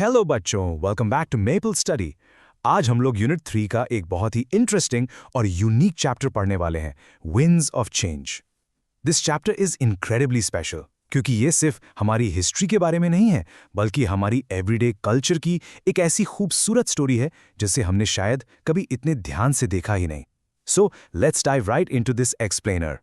Hello बच्चों, welcome back to maple study. आज हम लोग यूनिट 3 का एक बहुत ही इंटरेस्टिंग और यूनिक चैप्टर पढ़ने वाले हैं, winds of change. This chapter is incredibly special क्योंकि ये सिर्फ हमारी हिस्ट्री के बारे में नहीं है, बल्कि हमारी एवरीडे कल्चर की एक ऐसी खूबसूरत स्टोरी है जिसे हमने शायद कभी इतने ध्यान से देखा ही नहीं। So let's dive right into this explainer.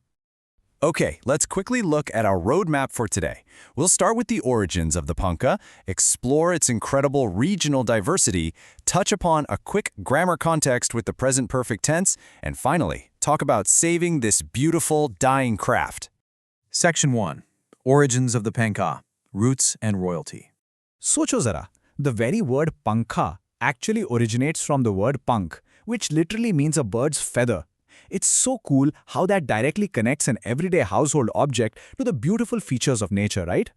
Okay, let's quickly look at our roadmap for today. We'll start with the origins of the Punkah, explore its incredible regional diversity, touch upon a quick grammar context with the present perfect tense, and finally, talk about saving this beautiful dying craft. Section 1. Origins of the Punkah, Roots and Royalty. सोचो जरा, the very word pankha actually originates from the word punk, which literally means a bird's feather. It's so cool how that directly connects an everyday household object to the beautiful features of nature, right?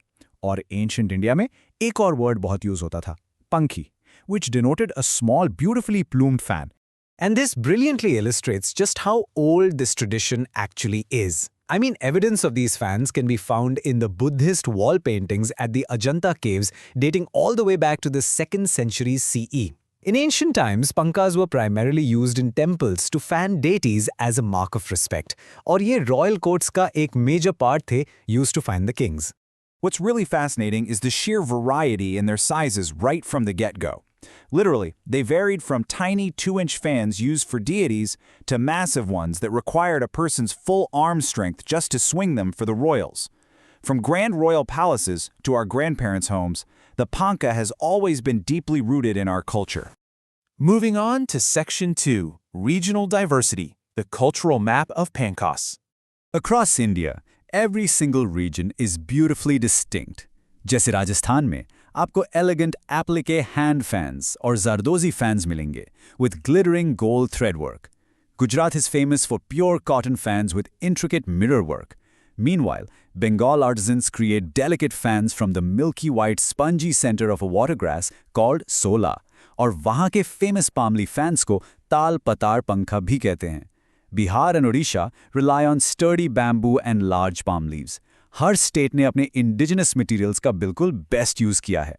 और ancient India में एक और word बहुत use होता था, pankhi, which denoted a small, beautifully plumed fan. And this brilliantly illustrates just how old this tradition actually is. I mean, evidence of these fans can be found in the Buddhist wall paintings at the Ajanta caves dating all the way back to the 2nd century CE. In ancient times, pankhas were primarily used in temples to fan deities as a mark of respect. और ये royal courts का एक major part थे used to fan the kings. What's really fascinating is the sheer variety in their sizes right from the get-go. Literally, they varied from tiny 2-inch fans used for deities to massive ones that required a person's full arm strength just to swing them for the royals. From grand royal palaces to our grandparents' homes, the Punkah has always been deeply rooted in our culture. Moving on to Section 2. Regional Diversity, the Cultural Map of Pankhas. Across India, every single region is beautifully distinct. जैसे राजस्थान में आपको elegant applique hand fans और zardozi fans मिलेंगे with glittering gold threadwork. Gujarat is famous for pure cotton fans with intricate mirror work. Meanwhile, Bengal artisans create delicate fans from the milky white spongy center of a watergrass called sola, और वहाँ के famous palm leaf fans को ताल पतार पंखा भी कहते हैं. Bihar and Odisha rely on sturdy bamboo and large palm leaves. Her state ने अपने indigenous materials का बिल्कुल best use किया है.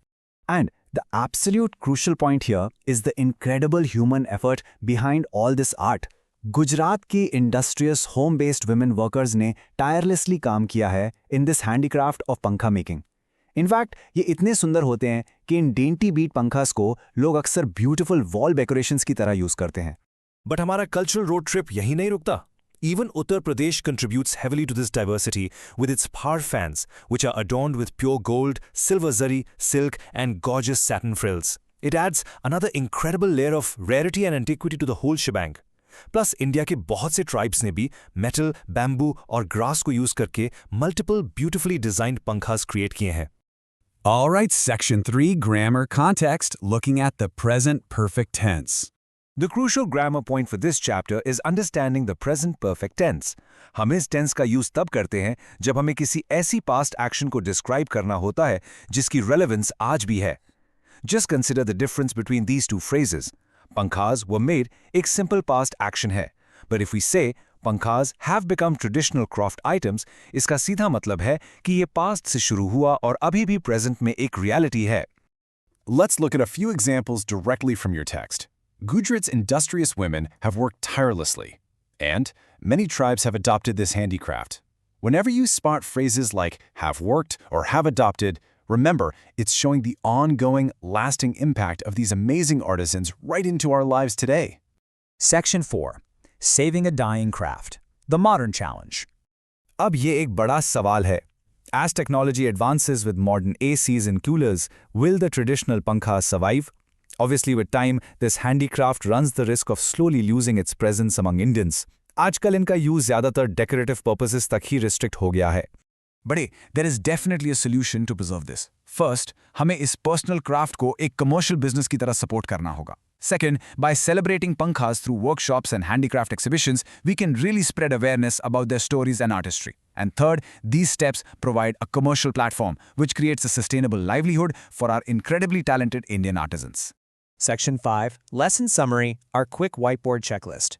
And the absolute crucial point here is the incredible human effort behind all this art. Gujarat की industrious home based women workers ने tirelessly काम किया है इन दिस हैंडीक्राफ्ट ऑफ पंखा मेकिंग. इनफैक्ट ये इतने सुंदर होते हैं कि इन डेंटी बीट पंखास को लोग अक्सर ब्यूटीफुल वॉल डेकोरेशंस की तरह यूज करते हैं. बट हमारा कल्चरल रोड ट्रिप यहीं नहीं रुकता. Even Uttar Pradesh contributes heavily to this diversity with its par fans, which are adorned with pure gold, silver zari, silk, and gorgeous satin frills. It adds another incredible layer of rarity and antiquity to the whole shebang. Plus India के बहुत से tribes ने भी metal, bamboo और grass को use करके multiple beautifully designed पंखास create किए हैं. All right, Section 3, Grammar Context, looking at the present perfect tense. The crucial grammar point for this chapter is understanding the present perfect tense. हम इस tense का use तब करते हैं जब हमें किसी ऐसी पास्ट एक्शन को डिस्क्राइब करना होता है जिसकी रेलेवेंस आज भी है. Just consider the difference between these two phrases. Pankhas were made एक simple past action है. But if we say Pankhas have become traditional craft items, इसका सीधा मतलब है कि ये past से शुरू हुआ और अभी भी present में एक reality है. Let's look at a few examples directly from your text. Gujarat's industrious women have worked tirelessly, and many tribes have adopted this handicraft. Whenever you spot phrases like have worked or have adopted, remember, it's showing the ongoing, lasting impact of these amazing artisans right into our lives today. Section 4. Saving a dying craft, the modern challenge. अब ये एक बड़ा सवाल है. As technology advances with modern ACs and coolers, will the traditional pankhas survive? Obviously, with time, this handicraft runs the risk of slowly losing its presence among Indians. आजकल इनका use ज़्यादातर decorative purposes तक ही restrict हो गया है. But there is definitely a solution to preserve this. First, हमें इस personal craft को एक commercial business की तरह support करना होगा. Second, by celebrating pankhas through workshops and handicraft exhibitions, we can really spread awareness about their stories and artistry. And third, these steps provide a commercial platform which creates a sustainable livelihood for our incredibly talented Indian artisans. Section 5. Lesson Summary, our quick whiteboard checklist.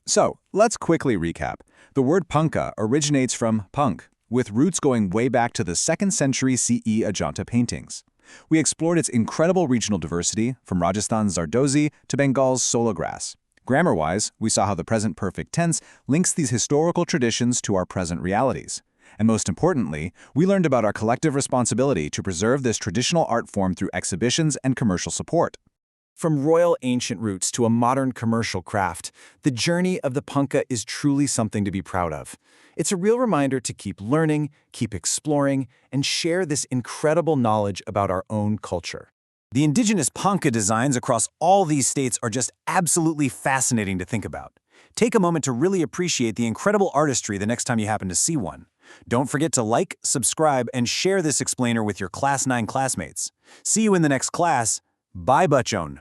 So, let's quickly recap. The word Punkah originates from punk, with roots going way back to the 2nd century CE Ajanta paintings. We explored its incredible regional diversity, from Rajasthan's Zardozi to Bengal's Sola grass. Grammar-wise, we saw how the present perfect tense links these historical traditions to our present realities. And most importantly, we learned about our collective responsibility to preserve this traditional art form through exhibitions and commercial support. From royal ancient roots to a modern commercial craft, the journey of the punkah is truly something to be proud of. It's a real reminder to keep learning, keep exploring, and share this incredible knowledge about our own culture. The indigenous punkah designs across all these states are just absolutely fascinating to think about. Take a moment to really appreciate the incredible artistry the next time you happen to see one. Don't forget to like, subscribe, and share this explainer with your Class 9 classmates. See you in the next class. Bye, Bachhon.